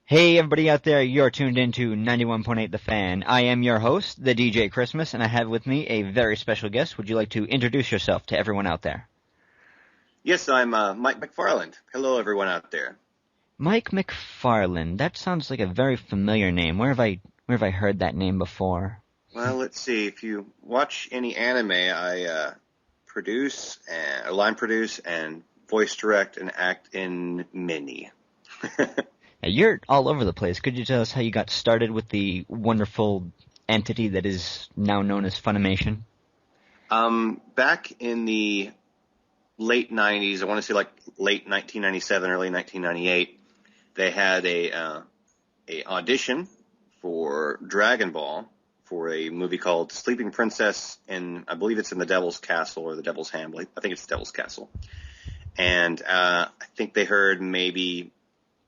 Hey everybody out there, you're tuned into 91.8 The Fan. I am your host, the DJ Christmas, and I have with me a very special guest. Would you like to introduce yourself to everyone out there? Yes, I'm Mike McFarland. Hello, everyone out there. Mike McFarland. That sounds like a very familiar name. Where have I heard that name before? Well, let's see. If you watch any anime, I line produce, and voice direct and act in many. Now, you're all over the place. Could you tell us how you got started with the wonderful entity that is now known as Funimation? Back in the late 90s, I want to say like late 1997, early 1998, they had a audition for Dragon Ball for a movie called Sleeping Princess, and I believe it's in the Devil's Castle or the Devil's Hamlet. I think it's Devil's Castle. And I think they heard maybe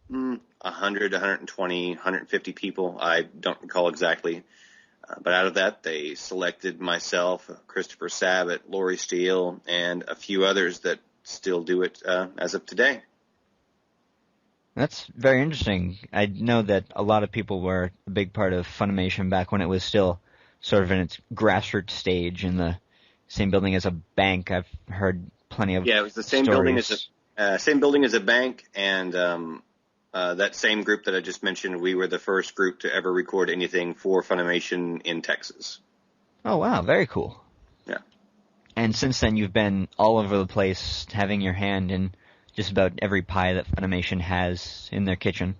100, 120, 150 people. I don't recall exactly. But out of that, they selected myself, Christopher Sabat, Laurie Steele, and a few others that still do it as of today. That's very interesting. I know that a lot of people were a big part of Funimation back when it was still sort of in its grassroots stage in the same building as a bank. I've heard plenty of it was the same stories. building as a bank, and that same group that I just mentioned, we were the first group to ever record anything for Funimation in Texas. Oh wow, very cool. Yeah. And since then, you've been all over the place, having your hand in just about every pie that Funimation has in their kitchen.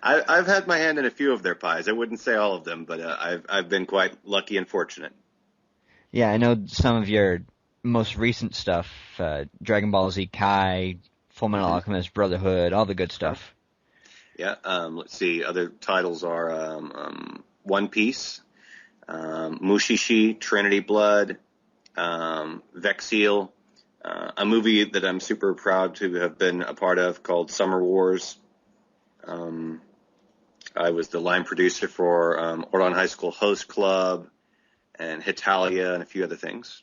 I've had my hand in a few of their pies. I wouldn't say all of them, but I've been quite lucky and fortunate. Yeah, I know some of your most recent stuff, Dragon Ball Z Kai, Full Metal Alchemist Brotherhood, all the good stuff. Yeah, let's see. Other titles are One Piece, Mushishi, Trinity Blood, Vexiel, a movie that I'm super proud to have been a part of called Summer Wars. I was the line producer for Ordon High School Host Club and Hitalia and a few other things.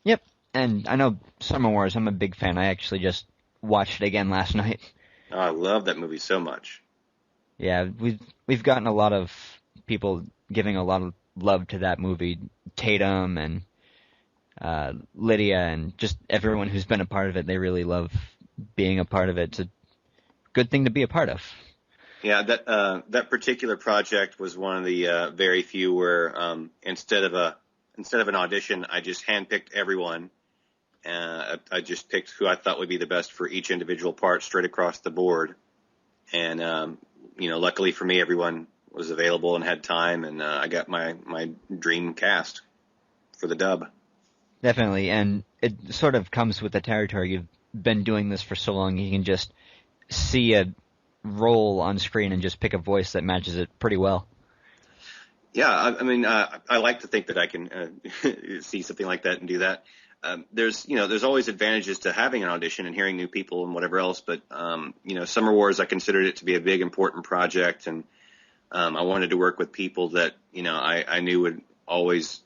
Yep, and I know Summer Wars, I'm a big fan. I actually just watched it again last night. Oh, I love that movie so much. Yeah, we've gotten a lot of people giving a lot of love to that movie. Tatum and Lydia and just everyone who's been a part of it. They really love being a part of it. It's a good thing to be a part of. Yeah, that particular project was one of the very few where instead of an audition, I just handpicked everyone. I just picked who I thought would be the best for each individual part straight across the board. And, luckily for me, everyone was available and had time, and I got my dream cast for the dub. Definitely, and it sort of comes with the territory. You've been doing this for so long, you can just see a role on screen and just pick a voice that matches it pretty well. Yeah, I like to think that I can see something like that and do that. There's always advantages to having an audition and hearing new people and whatever else, but, Summer Wars, I considered it to be a big, important project, and I wanted to work with people that, I knew would always,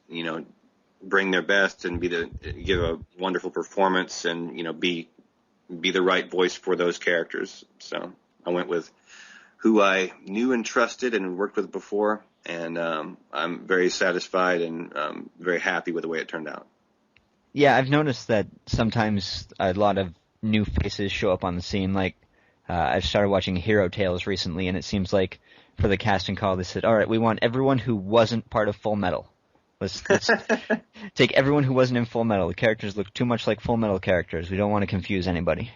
bring their best and give a wonderful performance and, be the right voice for those characters. So I went with who I knew and trusted and worked with before, and I'm very satisfied and very happy with the way it turned out. Yeah, I've noticed that sometimes a lot of new faces show up on the scene. Like, I've started watching Hero Tales recently, and it seems like for the casting call, they said, all right, we want everyone who wasn't part of Full Metal. Let's take everyone who wasn't in Full Metal. The characters look too much like Full Metal characters. We don't want to confuse anybody.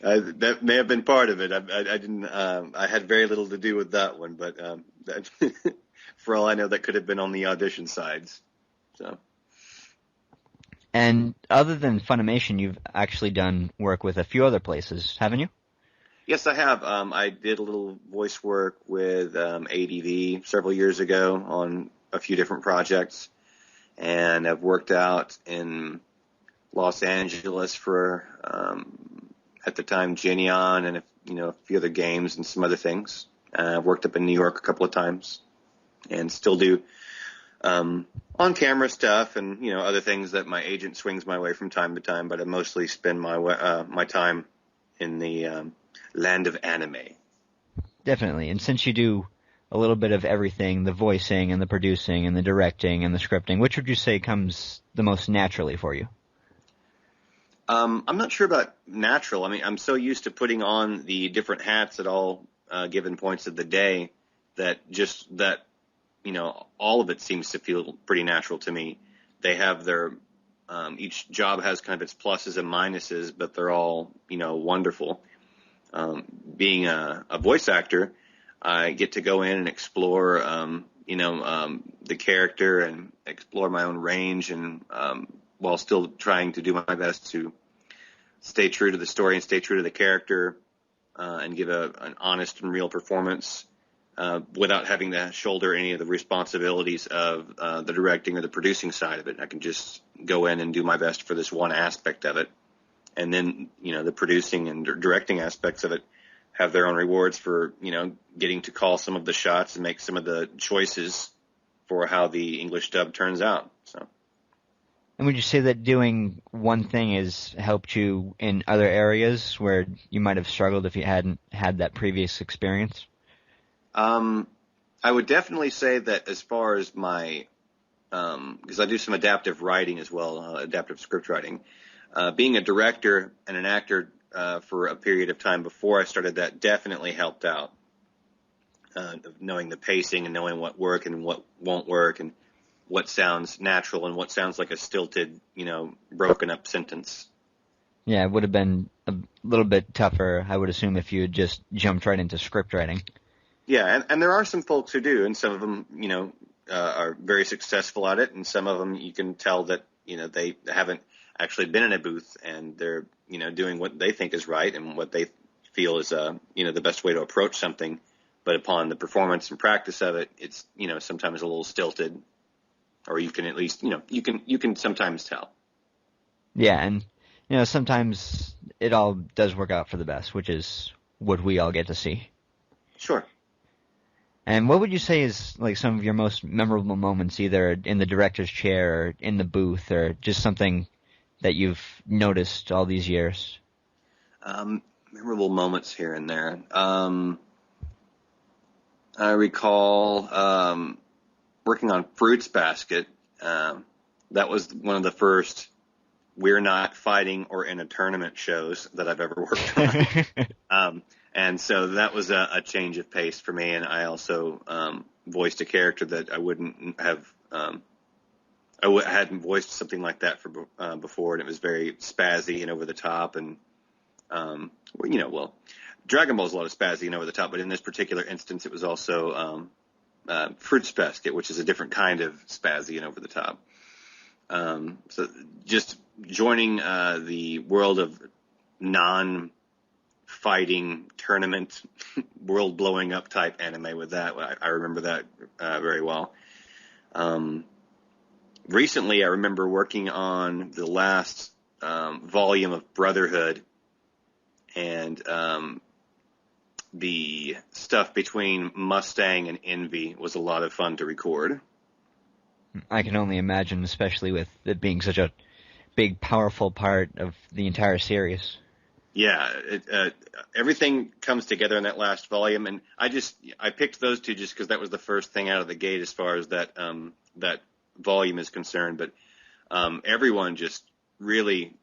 That may have been part of it. I didn't. I had very little to do with that one, but that, for all I know, that could have been on the audition sides. So. And other than Funimation, you've actually done work with a few other places, haven't you? Yes, I have. I did a little voice work with ADV several years ago on a few different projects, and I've worked out in Los Angeles for, at the time, Genion and a few other games and some other things. I've worked up in New York a couple of times, and still do on-camera stuff and other things that my agent swings my way from time to time. But I mostly spend my time in the land of anime. Definitely. And since you do a little bit of everything, the voicing and the producing and the directing and the scripting, which would you say comes the most naturally for you? I'm not sure about natural. I mean, I'm so used to putting on the different hats at all given points of the day that all of it seems to feel pretty natural to me. They have their each job has kind of its pluses and minuses, but they're all wonderful. Being a voice actor, I get to go in and explore the character and explore my own range, and while still trying to do my best to stay true to the story and stay true to the character, and give an honest and real performance, without having to shoulder any of the responsibilities of the directing or the producing side of it. I can just go in and do my best for this one aspect of it. And then, the producing and directing aspects of it have their own rewards for, getting to call some of the shots and make some of the choices for how the English dub turns out. So. And would you say that doing one thing has helped you in other areas where you might have struggled if you hadn't had that previous experience? I would definitely say that as far as my, because I do some adaptive writing as well, adaptive script writing. Being a director and an actor for a period of time before I started that definitely helped out. Knowing the pacing and knowing what work and what won't work and what sounds natural and what sounds like a stilted, broken up sentence. Yeah, it would have been a little bit tougher, I would assume, if you had just jumped right into script writing. Yeah, and there are some folks who do, and some of them, are very successful at it, and some of them you can tell that, they haven't actually been in a booth and they're, doing what they think is right and what they feel is, the best way to approach something. But upon the performance and practice of it, it's, sometimes a little stilted, or you can at least, you can sometimes tell. Yeah, and, sometimes it all does work out for the best, which is what we all get to see. Sure. And what would you say is like some of your most memorable moments, either in the director's chair or in the booth, or just something that you've noticed all these years? Memorable moments here and there. I recall working on Fruits Basket. That was one of the first We're Not Fighting or in a Tournament shows that I've ever worked on. And so that was a change of pace for me. And I also voiced a character that I wouldn't have I hadn't voiced something like that for before, and it was very spazzy and over the top. And Dragon Ball is a lot of spazzy and over the top, but in this particular instance, it was also Fruits Basket, which is a different kind of spazzy and over the top. So just joining the world of non-fighting tournament, world blowing up type anime with that, I remember that very well. Recently, I remember working on the last volume of Brotherhood, and the stuff between Mustang and Envy was a lot of fun to record. I can only imagine, especially with it being such a big, powerful part of the entire series. Yeah, everything comes together in that last volume, and I picked those two just because that was the first thing out of the gate as far as that volume is concerned. But everyone just really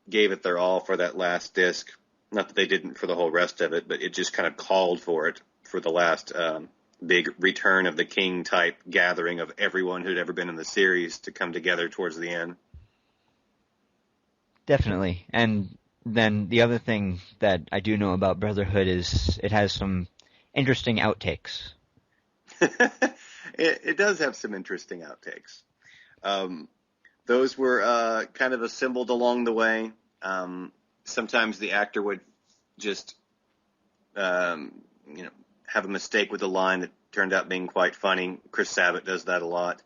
gave it their all for that last disc. Not that they didn't for the whole rest of it, but it just kind of called for it for the last big Return of the King type gathering of everyone who'd ever been in the series to come together towards the end. Definitely. And then the other thing that I do know about Brotherhood is it has some interesting outtakes. It does have some interesting outtakes. Those were kind of assembled along the way. Sometimes the actor would just, have a mistake with a line that turned out being quite funny. Chris Sabat does that a lot.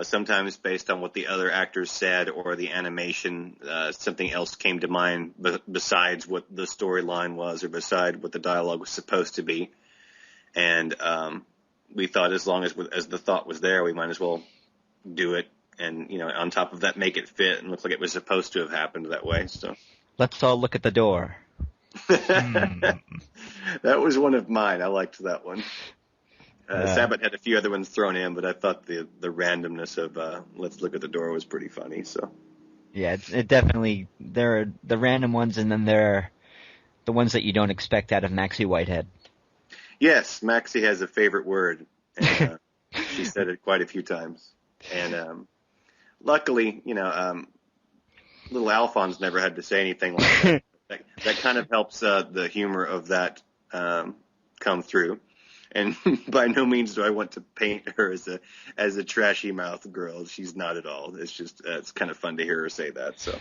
Sometimes based on what the other actors said or the animation, something else came to mind besides what the storyline was or beside what the dialogue was supposed to be. And we thought as long as the thought was there, we might as well do it. And, on top of that, make it fit and look like it was supposed to have happened that way. So let's all look at the door. Hmm. That was one of mine. I liked that one. Uh, Sabat had a few other ones thrown in, but I thought the randomness of "Let's Look at the Door" was pretty funny. So yeah, it definitely there are the random ones, and then there are the ones that you don't expect out of Maxie Whitehead. yes, Maxie has a favorite word, and she said it quite a few times. And luckily, little Alphonse never had to say anything like that. That kind of helps the humor of that come through. And by no means do I want to paint her as a trashy mouth girl. She's not at all. It's just it's kind of fun to hear her say that. So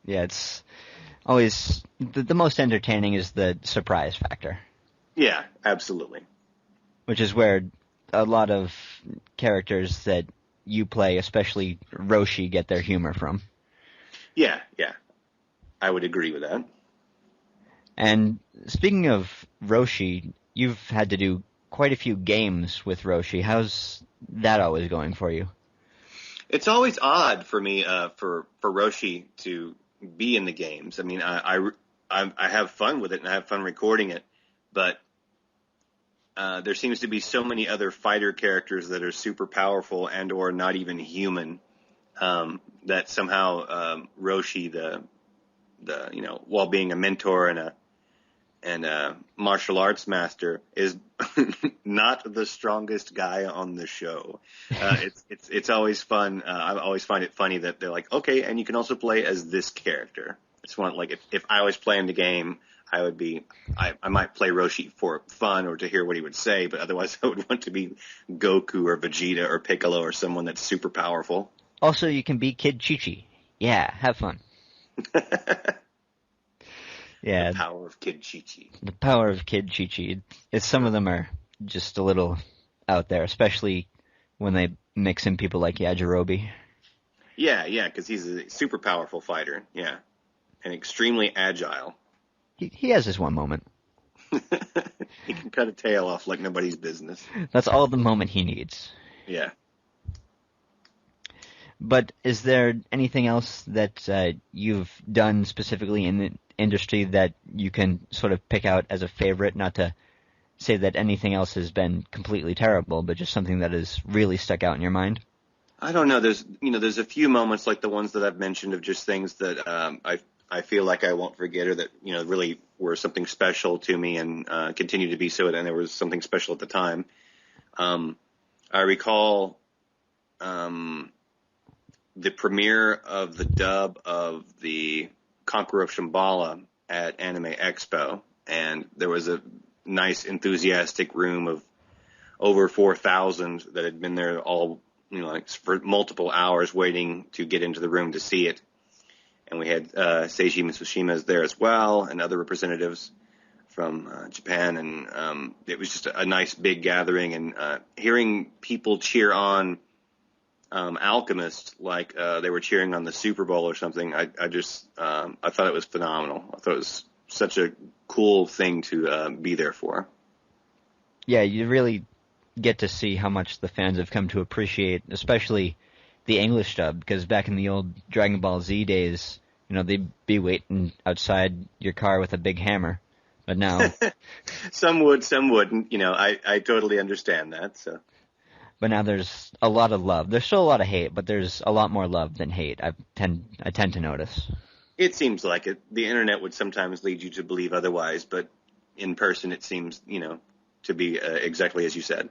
Yeah, it's always the most entertaining is the surprise factor, yeah, absolutely. which is where a lot of characters that you play, especially Roshi, get their humor from. Yeah, yeah, I would agree with that. And speaking of Roshi, you've had to do quite a few games with Roshi. How's that always going for you? It's always odd for me for Roshi to be in the games. I mean, I have fun with it and I have fun recording it, but there seems to be so many other fighter characters that are super powerful and or not even human, that somehow Roshi, while being a mentor and a martial arts master, is not the strongest guy on the show. It's always fun. I always find it funny that they're like, okay, and you can also play as this character. It's one like if I was playing the game, I might play Roshi for fun or to hear what he would say, but otherwise I would want to be Goku or Vegeta or Piccolo or someone that's super powerful. Also, you can be Kid Chi-Chi. Yeah, have fun. The Yeah, power of Kid Chi-Chi. the power of Kid Chi-Chi. Some of them are just a little out there, especially when they mix in people like Yajirobe. Yeah, yeah, because he's a super powerful fighter. Yeah, and extremely agile. He has his one moment. He can cut a tail off like nobody's business. That's all the moment he needs. Yeah. But is there anything else that you've done specifically in the industry that you can sort of pick out as a favorite? Not to say that anything else has been completely terrible, but just something that has really stuck out in your mind? I don't know. There's a few moments like the ones that I've mentioned of just things that I feel like I won't forget or that really were something special to me and continue to be so. And there was something special at the time. I recall the premiere of the dub of the Conqueror of Shambhala at Anime Expo, and there was a nice enthusiastic room of over 4,000 that had been there all like for multiple hours waiting to get into the room to see it. And we had Seiji Mitsushima there as well and other representatives from Japan, and it was just a nice big gathering, and hearing people cheer on Alchemist like they were cheering on the Super Bowl or something. I thought it was phenomenal. I thought it was such a cool thing to be there for. Yeah, you really get to see how much the fans have come to appreciate, especially the English dub, because back in the old Dragon Ball Z days, they'd be waiting outside your car with a big hammer. But now... Some would, some wouldn't. I totally understand that, so... But now there's a lot of love. There's still a lot of hate, but there's a lot more love than hate. I tend to notice. It seems like it. The internet would sometimes lead you to believe otherwise, but in person it seems, to be exactly as you said.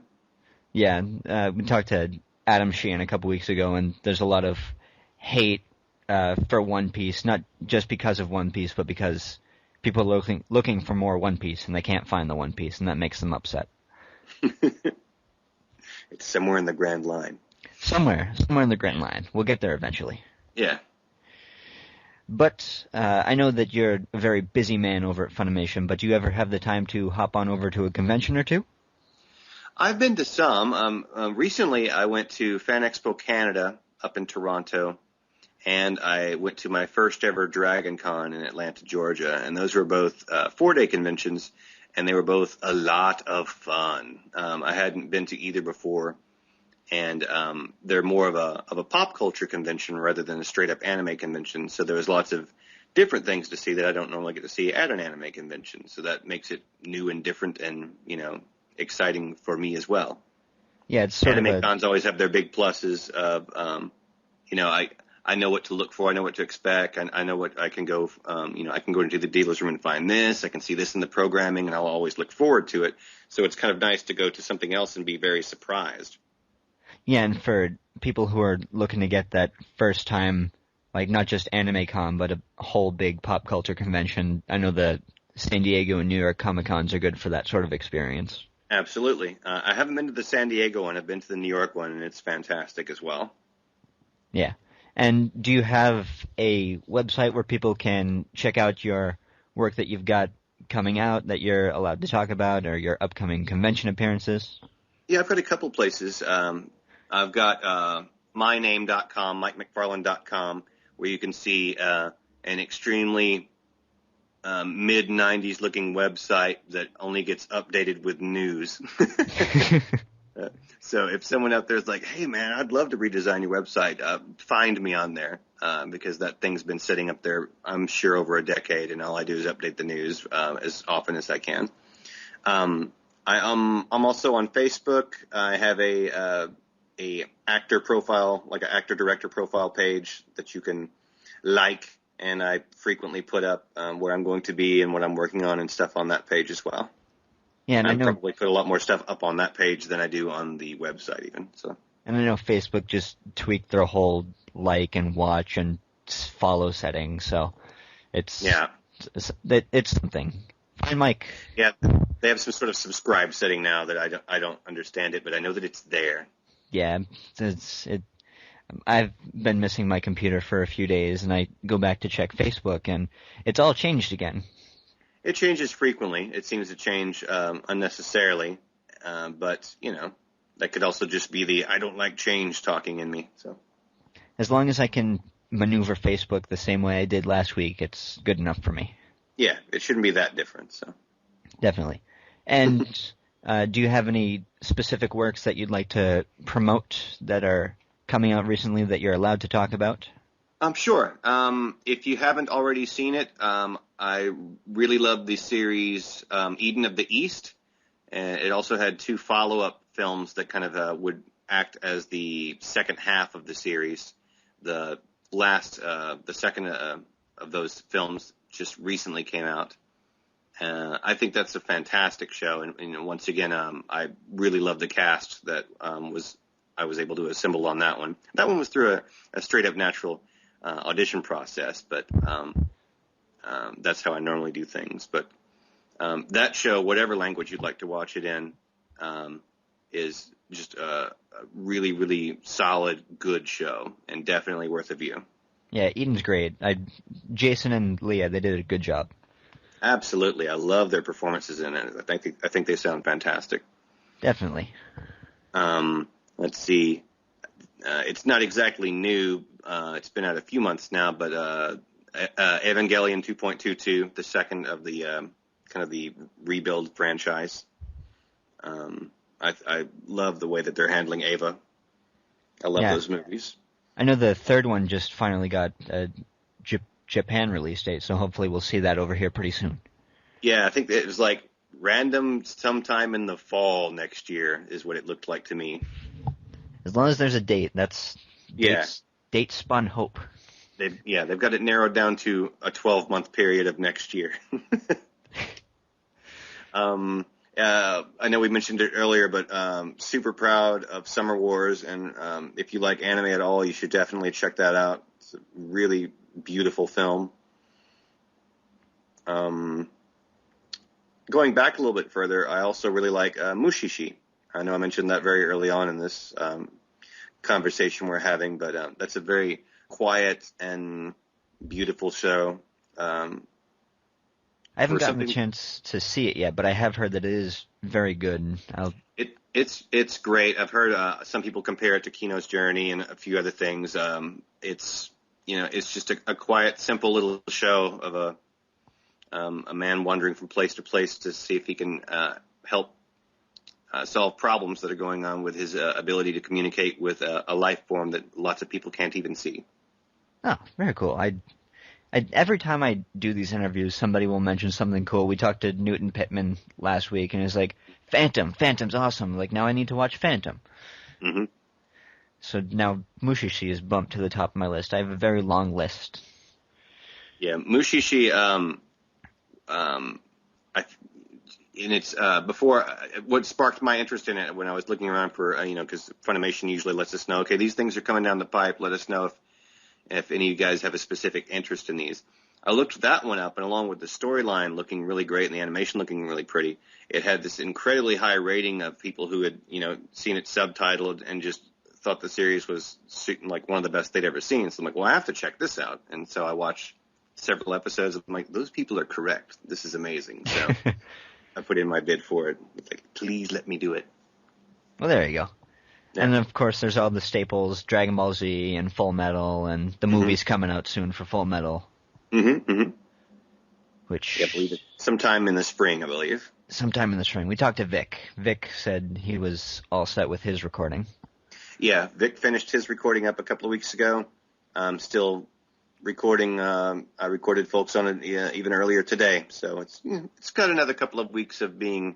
Yeah, we talked to Adam Sheehan a couple weeks ago, and there's a lot of hate for One Piece, not just because of One Piece, but because people are looking for more One Piece, and they can't find the One Piece, and that makes them upset. It's somewhere in the Grand Line. Somewhere in the Grand Line. We'll get there eventually. Yeah. But I know that you're a very busy man over at Funimation, but do you ever have the time to hop on over to a convention or two? I've been to some. Recently, I went to Fan Expo Canada up in Toronto, and I went to my first ever Dragon Con in Atlanta, Georgia, and those were both 4-day conventions, and they were both a lot of fun. I hadn't been to either before, and they're more of a pop culture convention rather than a straight up anime convention. So there was lots of different things to see that I don't normally get to see at an anime convention. So that makes it new and different and, exciting for me as well. Yeah, it's sort Anime of cons always have their big pluses of, I know what to look for. I know what to expect. I know what I can go, I can go into the dealer's room and find this. I can see this in the programming, and I'll always look forward to it. So it's kind of nice to go to something else and be very surprised. Yeah, and for people who are looking to get that first time, like not just Anime Con, but a whole big pop culture convention, I know the San Diego and New York Comic Cons are good for that sort of experience. Absolutely. I haven't been to the San Diego one. I've been to the New York one, and it's fantastic as well. Yeah. And do you have a website where people can check out your work that you've got coming out that you're allowed to talk about, or your upcoming convention appearances? Yeah, I've got a couple places. I've got myname.com, MikeMcFarland.com, where you can see an extremely mid-'90s looking website that only gets updated with news. So if someone out there is like, hey, man, I'd love to redesign your website, find me on there because that thing's been sitting up there, I'm sure, over a decade, and all I do is update the news as often as I can. I'm also on Facebook. I have a actor profile, like an actor-director profile page that you can like, and I frequently put up where I'm going to be and what I'm working on and stuff on that page as well. Yeah, and I know probably put a lot more stuff up on that page than I do on the website even. So. And I know Facebook just tweaked their whole like and watch and follow setting, so it's something. Find Mike. Yeah, they have some sort of subscribe setting now that I don't understand it, but I know that it's there. Yeah, I've been missing my computer for a few days, and I go back to check Facebook, and it's all changed again. It changes frequently. It seems to change unnecessarily, but that could also just be the I don't like change talking in me. So, as long as I can maneuver Facebook the same way I did last week, it's good enough for me. Yeah, it shouldn't be that different. So, definitely. And do you have any specific works that you'd like to promote that are coming out recently that you're allowed to talk about? Sure. If you haven't already seen it, I really love the series Eden of the East. And it also had 2 follow-up films that kind of would act as the second half of the series. The second of those films just recently came out. I think that's a fantastic show. And once again, I really love the cast that I was able to assemble on that one. That one was through a straight-up natural audition process, but that's how I normally do things. But that show, whatever language you'd like to watch it in, is just a really, really solid, good show, and definitely worth a view. Yeah, Eden's great. Jason and Leah, they did a good job. Absolutely, I love their performances in it. I think they sound fantastic. Definitely. Let's see. It's not exactly new. It's been out a few months now, but Evangelion 2.22, the second of the kind of the rebuild franchise. I love the way that they're handling Eva. I love those movies. I know the third one just finally got a Japan release date, so hopefully we'll see that over here pretty soon. Yeah, I think it was like random sometime in the fall next year is what it looked like to me. As long as there's a date, that's date spun hope. They've got it narrowed down to a 12-month period of next year. I know we mentioned it earlier, but super proud of Summer Wars, and if you like anime at all, you should definitely check that out. It's a really beautiful film. Going back a little bit further, I also really like Mushishi. I know I mentioned that very early on in this conversation we're having, but that's a very quiet and beautiful show. I haven't gotten the chance to see it yet, but I have heard that it is very good. It's great. I've heard some people compare it to Kino's Journey and a few other things. It's just a quiet, simple little show of a man wandering from place to place to see if he can help solve problems that are going on with his ability to communicate with a life form that lots of people can't even see. Oh, very cool. I Every time I do these interviews, somebody will mention something cool. We talked to Newton Pittman last week, and he's like, Phantom's awesome. Like, now I need to watch Phantom. Mm-hmm. So now Mushishi is bumped to the top of my list. I have a very long list. Yeah, Mushishi, what sparked my interest in it when I was looking around for, because Funimation usually lets us know, okay, these things are coming down the pipe. Let us know if any of you guys have a specific interest in these. I looked that one up, and along with the storyline looking really great and the animation looking really pretty, it had this incredibly high rating of people who had, seen it subtitled and just thought the series was like one of the best they'd ever seen. So I'm like, well, I have to check this out. And so I watched several episodes. I'm like, those people are correct. This is amazing. So I put in my bid for it. It's like, please let me do it. Well, there you go. Yeah. And then, of course, there's all the staples, Dragon Ball Z and Full Metal, and the movie's coming out soon for Full Metal. Mm-hmm, mm-hmm. Which... Yeah, I believe it. Sometime in the spring, I believe. Sometime in the spring. We talked to Vic. Vic said he was all set with his recording. Yeah, Vic finished his recording up a couple of weeks ago. Still recording. I recorded folks on it even earlier today. So it's got another couple of weeks of being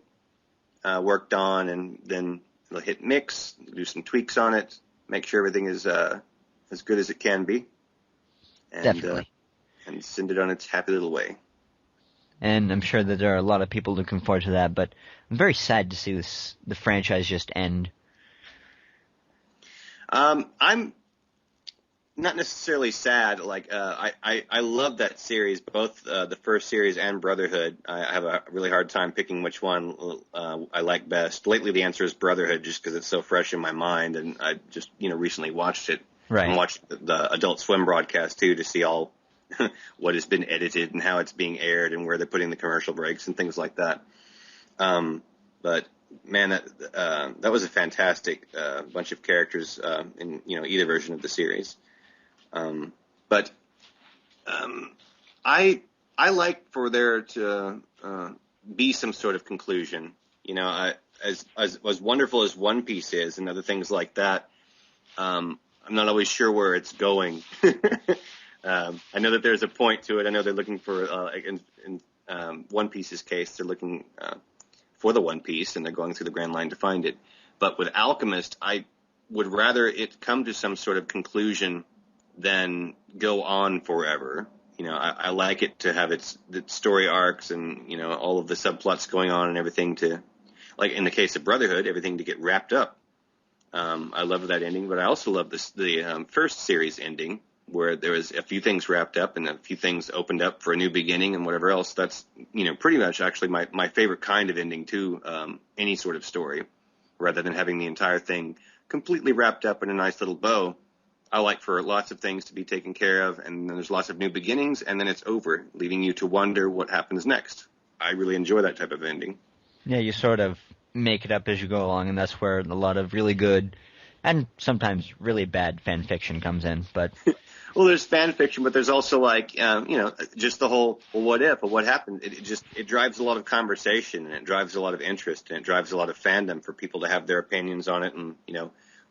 worked on, and then it'll hit mix, do some tweaks on it, make sure everything is as good as it can be. And, definitely. And send it on its happy little way. And I'm sure that there are a lot of people looking forward to that, but I'm very sad to see the franchise just end. I'm not necessarily sad. Like, I love that series, both the first series and Brotherhood. I have a really hard time picking which one I like best. Lately, the answer is Brotherhood, just because it's so fresh in my mind, and I just recently watched it. Right. And watched the Adult Swim broadcast too, to see all what has been edited and how it's being aired and where they're putting the commercial breaks and things like that. But man, that was a fantastic bunch of characters in either version of the series. But I like for there to be some sort of conclusion. As wonderful as One Piece is and other things like that, I'm not always sure where it's going. I know that there's a point to it. I know they're looking for, in One Piece's case, they're looking for the One Piece, and they're going through the Grand Line to find it. But with Alchemist, I would rather it come to some sort of conclusion than go on forever. I like it to have its story arcs and, all of the subplots going on and everything to, like in the case of Brotherhood, everything to get wrapped up. I love that ending, but I also love the first series ending, where there was a few things wrapped up and a few things opened up for a new beginning and whatever else. That's, pretty much actually my favorite kind of ending to any sort of story, rather than having the entire thing completely wrapped up in a nice little bow. I like for lots of things to be taken care of, and then there's lots of new beginnings, and then it's over, leaving you to wonder what happens next. I really enjoy that type of ending. Yeah, you sort of make it up as you go along, and that's where a lot of really good and sometimes really bad fan fiction comes in. But well, there's fan fiction, but there's also just the whole, well, what if, or what happened? It drives a lot of conversation, and it drives a lot of interest, and it drives a lot of fandom for people to have their opinions on it, and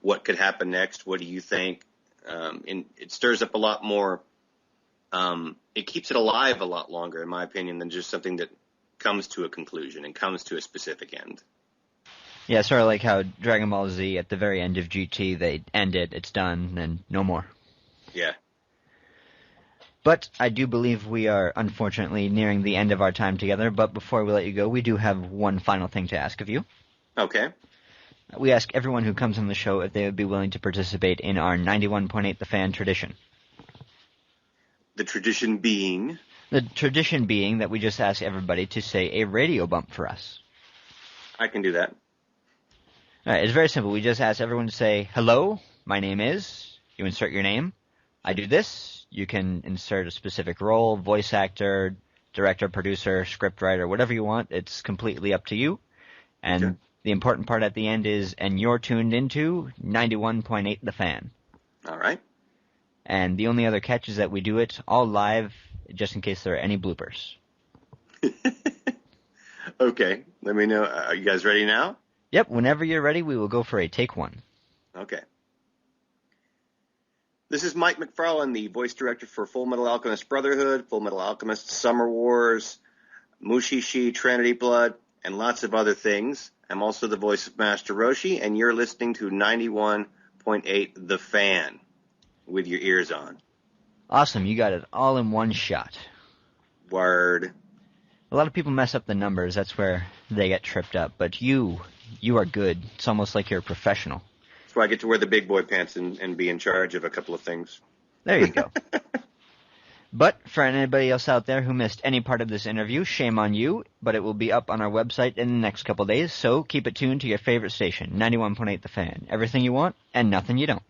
what could happen next? What do you think? And it stirs up a lot more. It keeps it alive a lot longer, in my opinion, than just something that comes to a conclusion and comes to a specific end. Yeah, sort of like how Dragon Ball Z, at the very end of GT, they end it, it's done, and no more. Yeah. But I do believe we are, unfortunately, nearing the end of our time together, but before we let you go, we do have one final thing to ask of you. Okay. We ask everyone who comes on the show if they would be willing to participate in our 91.8 The Fan tradition. The tradition being? The tradition being that we just ask everybody to say a radio bump for us. I can do that. All right, it's very simple. We just ask everyone to say, hello, my name is, you insert your name, I do this, you can insert a specific role, voice actor, director, producer, scriptwriter, whatever you want. It's completely up to you. And okay. The important part at the end is, and you're tuned into 91.8 The Fan. All right. And the only other catch is that we do it all live, just in case there are any bloopers. Okay. Let me know. Are you guys ready now? Yep. Whenever you're ready, we will go for a take one. Okay. This is Mike McFarland, the voice director for Full Metal Alchemist Brotherhood, Full Metal Alchemist Summer Wars, Mushishi, Trinity Blood, and lots of other things. I'm also the voice of Master Roshi, and you're listening to 91.8 The Fan with your ears on. Awesome, you got it all in one shot. Word. A lot of people mess up the numbers, that's where they get tripped up, but you are good. It's almost like you're a professional. That's why I get to wear the big boy pants and be in charge of a couple of things. There you go. But for anybody else out there who missed any part of this interview, shame on you, but it will be up on our website in the next couple days, so keep it tuned to your favorite station, 91.8 The Fan. Everything you want and nothing you don't.